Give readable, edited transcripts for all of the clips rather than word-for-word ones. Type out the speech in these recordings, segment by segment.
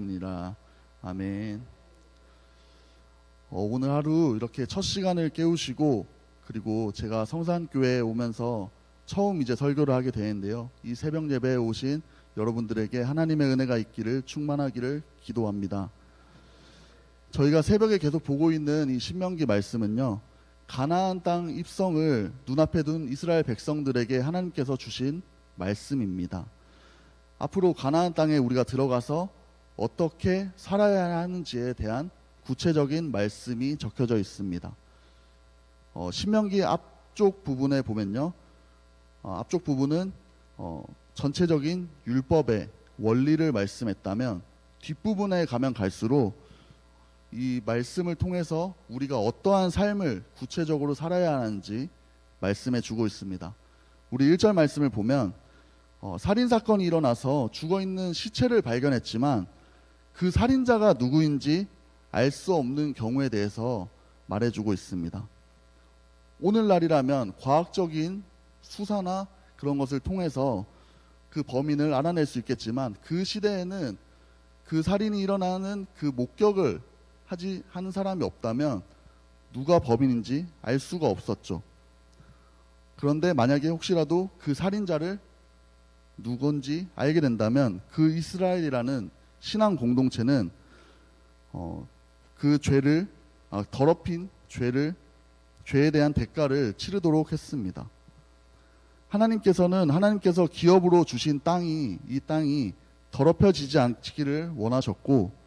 기도하겠습니다. 아멘. 오늘 하루 이렇게 첫 시간을 깨우시고, 그리고 제가 성산교회에 오면서 처음 이제 설교를 하게 되는데요. 이 새벽 예배에 오신 여러분들에게 하나님의 은혜가 있기를, 충만하기를 기도합니다. 저희가 새벽에 계속 보고 있는 이 신명기 말씀은요, 가나안 땅 입성을 눈앞에 둔 이스라엘 백성들에게 하나님께서 주신 말씀입니다. 앞으로 가나안 땅에 우리가 들어가서 어떻게 살아야 하는지에 대한 구체적인 말씀이 적혀져 있습니다. 신명기 앞쪽 부분에 보면요, 앞쪽 부분은 전체적인 율법의 원리를 말씀했다면, 뒷부분에 가면 갈수록 이 말씀을 통해서 우리가 어떠한 삶을 구체적으로 살아야 하는지 말씀해 주고 있습니다. 우리 1절 말씀을 보면 살인사건이 일어나서 죽어있는 시체를 발견했지만 그 살인자가 누구인지 알 수 없는 경우에 대해서 말해주고 있습니다. 오늘날이라면 과학적인 수사나 그런 것을 통해서 그 범인을 알아낼 수 있겠지만, 그 시대에는 그 살인이 일어나는 그 목격을 하는 사람이 없다면 누가 범인인지 알 수가 없었죠. 그런데 만약에 혹시라도 그 살인자를 누군지 알게 된다면 그 이스라엘이라는 신앙 공동체는 그 죄를 더럽힌 죄에 대한 대가를 치르도록 했습니다. 하나님께서 기업으로 주신 이 땅이 더럽혀지지 않기를 원하셨고,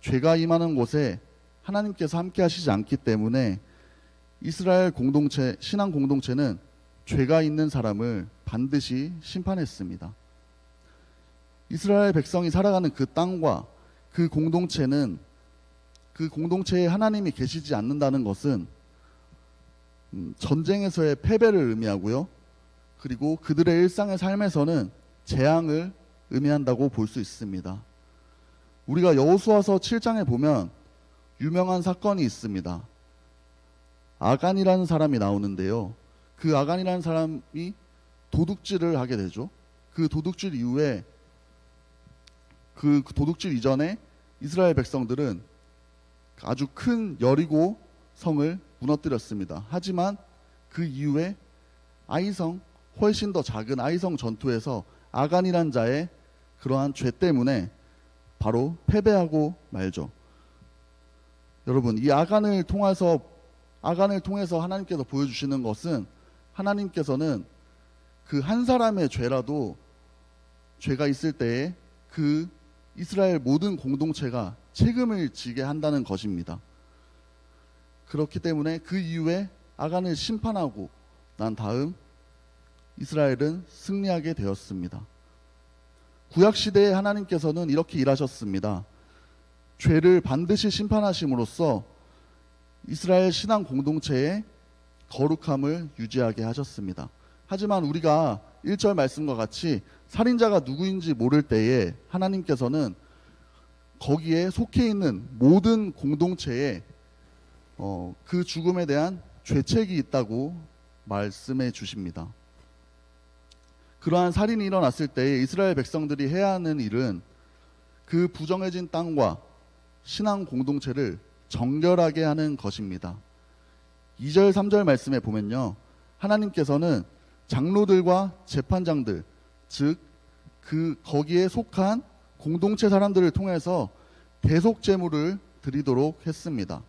죄가 임하는 곳에 하나님께서 함께 하시지 않기 때문에 이스라엘 공동체, 신앙 공동체는 죄가 있는 사람을 반드시 심판했습니다. 이스라엘 백성이 살아가는 그 땅과 그 공동체에 하나님이 계시지 않는다는 것은 전쟁에서의 패배를 의미하고요, 그리고 그들의 일상의 삶에서는 재앙을 의미한다고 볼 수 있습니다. 우리가 여호수아서 7장에 보면 유명한 사건이 있습니다. 아간이라는 사람이 나오는데요, 그 아간이라는 사람이 도둑질을 하게 되죠. 그 도둑질 이전에 이스라엘 백성들은 아주 큰 여리고 성을 무너뜨렸습니다. 하지만 그 이후에 훨씬 더 작은 아이성 전투에서 아간이란 자의 그러한 죄 때문에 바로 패배하고 말죠. 여러분, 이 아간을 통해서 하나님께서 보여주시는 것은, 하나님께서는 그 한 사람의 죄가 있을 때에 그 이스라엘 모든 공동체가 책임을 지게 한다는 것입니다. 그렇기 때문에 그 이후에 아간을 심판하고 난 다음 이스라엘은 승리하게 되었습니다. 구약시대에 하나님께서는 이렇게 일하셨습니다. 죄를 반드시 심판하심으로써 이스라엘 신앙 공동체의 거룩함을 유지하게 하셨습니다. 하지만 우리가 1절 말씀과 같이 살인자가 누구인지 모를 때에 하나님께서는 거기에 속해 있는 모든 공동체에 그 죽음에 대한 죄책이 있다고 말씀해 주십니다. 그러한 살인이 일어났을 때 이스라엘 백성들이 해야 하는 일은 그 부정해진 땅과 신앙 공동체를 정결하게 하는 것입니다. 2절 3절 말씀에 보면요, 하나님께서는 장로들과 재판장들, 즉 거기에 속한 공동체 사람들을 통해서 대속 제물을 드리도록 했습니다.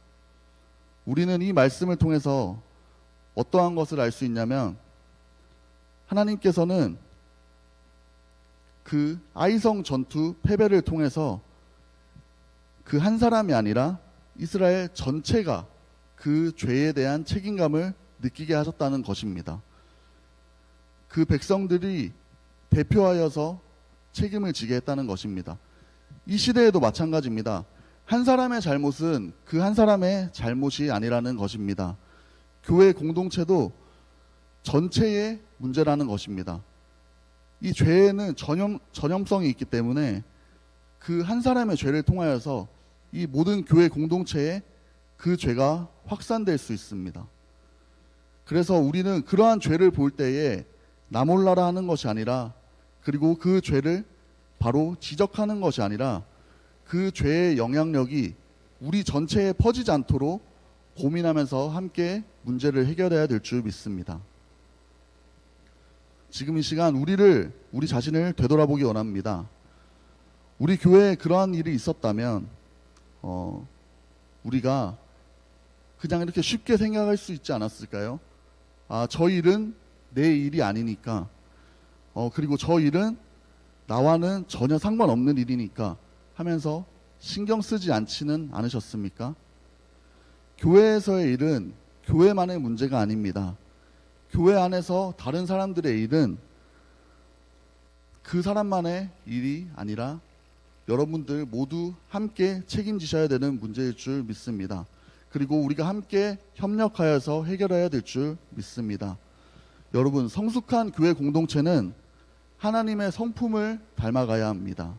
우리는 이 말씀을 통해서 어떠한 것을 알 수 있냐면, 하나님께서는 그 아이성 전투 패배를 통해서 그 한 사람이 아니라 이스라엘 전체가 그 죄에 대한 책임감을 느끼게 하셨다는 것입니다. 그 백성들이 대표하여서 책임을 지게 했다는 것입니다. 이 시대에도 마찬가지입니다. 한 사람의 잘못은 그 한 사람의 잘못이 아니라는 것입니다. 교회 공동체도 전체의 문제라는 것입니다. 이 죄에는 전염성이 있기 때문에 그 한 사람의 죄를 통하여서 이 모든 교회 공동체에 그 죄가 확산될 수 있습니다. 그래서 우리는 그러한 죄를 볼 때에 나 몰라라 하는 것이 아니라, 그리고 그 죄를 바로 지적하는 것이 아니라 그 죄의 영향력이 우리 전체에 퍼지지 않도록 고민하면서 함께 문제를 해결해야 될 줄 믿습니다. 지금 이 시간 우리 자신을 되돌아보기 원합니다. 우리 교회에 그러한 일이 있었다면 우리가 그냥 이렇게 쉽게 생각할 수 있지 않았을까요? 저 일은 내 일이 아니니까, 그리고 저 일은 나와는 전혀 상관없는 일이니까 하면서 신경 쓰지 않지는 않으셨습니까? 교회에서의 일은 교회만의 문제가 아닙니다. 교회 안에서 다른 사람들의 일은 그 사람만의 일이 아니라 여러분들 모두 함께 책임지셔야 되는 문제일 줄 믿습니다. 그리고 우리가 함께 협력하여서 해결해야 될 줄 믿습니다. 여러분, 성숙한 교회 공동체는 하나님의 성품을 닮아가야 합니다.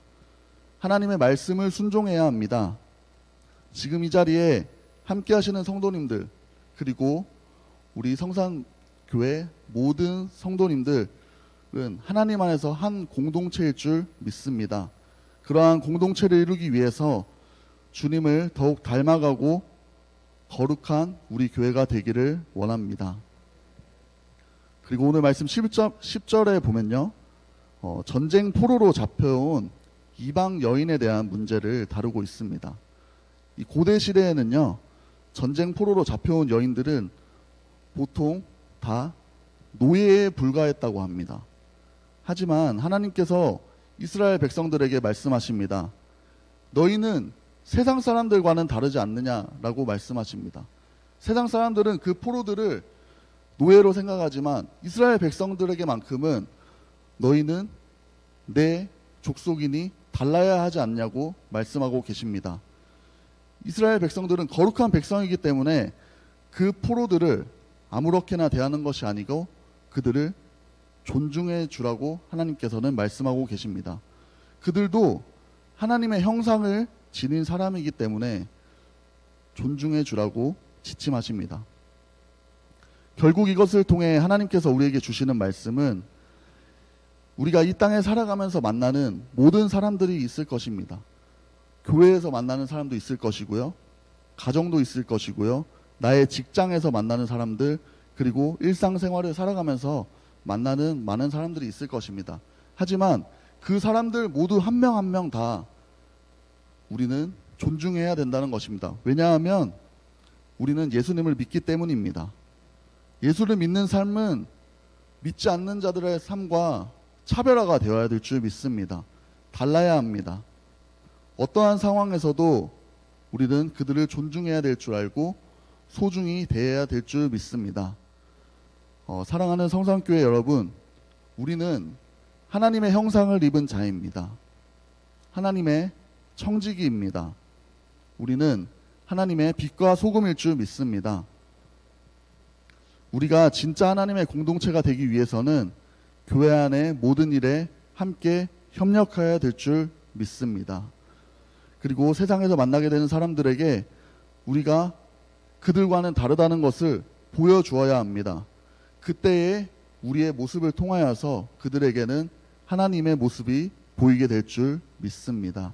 하나님의 말씀을 순종해야 합니다. 지금 이 자리에 함께 하시는 성도님들, 그리고 우리 성산교회 모든 성도님들은 하나님 안에서 한 공동체일 줄 믿습니다. 그러한 공동체를 이루기 위해서 주님을 더욱 닮아가고 거룩한 우리 교회가 되기를 원합니다. 그리고 오늘 말씀 10절에 보면요, 전쟁 포로로 잡혀온 이방 여인에 대한 문제를 다루고 있습니다. 이 고대 시대에는요, 전쟁 포로로 잡혀온 여인들은 보통 다 노예에 불과했다고 합니다. 하지만 하나님께서 이스라엘 백성들에게 말씀하십니다. 너희는 세상 사람들과는 다르지 않느냐라고 말씀하십니다. 세상 사람들은 그 포로들을 노예로 생각하지만 이스라엘 백성들에게만큼은 너희는 내 족속이니 달라야 하지 않냐고 말씀하고 계십니다. 이스라엘 백성들은 거룩한 백성이기 때문에 그 포로들을 아무렇게나 대하는 것이 아니고 그들을 존중해 주라고 하나님께서는 말씀하고 계십니다. 그들도 하나님의 형상을 지닌 사람이기 때문에 존중해 주라고 지침하십니다. 결국 이것을 통해 하나님께서 우리에게 주시는 말씀은 우리가 이 땅에 살아가면서 만나는 모든 사람들이 있을 것입니다. 교회에서 만나는 사람도 있을 것이고요, 가정도 있을 것이고요, 나의 직장에서 만나는 사람들, 그리고 일상생활을 살아가면서 만나는 많은 사람들이 있을 것입니다. 하지만 그 사람들 모두 한 명 한 명 다 우리는 존중해야 된다는 것입니다. 왜냐하면 우리는 예수님을 믿기 때문입니다. 예수를 믿는 삶은 믿지 않는 자들의 삶과 차별화가 되어야 될 줄 믿습니다. 달라야 합니다. 어떠한 상황에서도 우리는 그들을 존중해야 될 줄 알고 소중히 대해야 될 줄 믿습니다. 사랑하는 성산교회 여러분, 우리는 하나님의 형상을 입은 자입니다. 하나님의 청지기입니다. 우리는 하나님의 빛과 소금일 줄 믿습니다. 우리가 진짜 하나님의 공동체가 되기 위해서는 교회 안의 모든 일에 함께 협력해야 될 줄 믿습니다. 그리고 세상에서 만나게 되는 사람들에게 우리가 그들과는 다르다는 것을 보여주어야 합니다. 그때에 우리의 모습을 통하여서 그들에게는 하나님의 모습이 보이게 될 줄 믿습니다.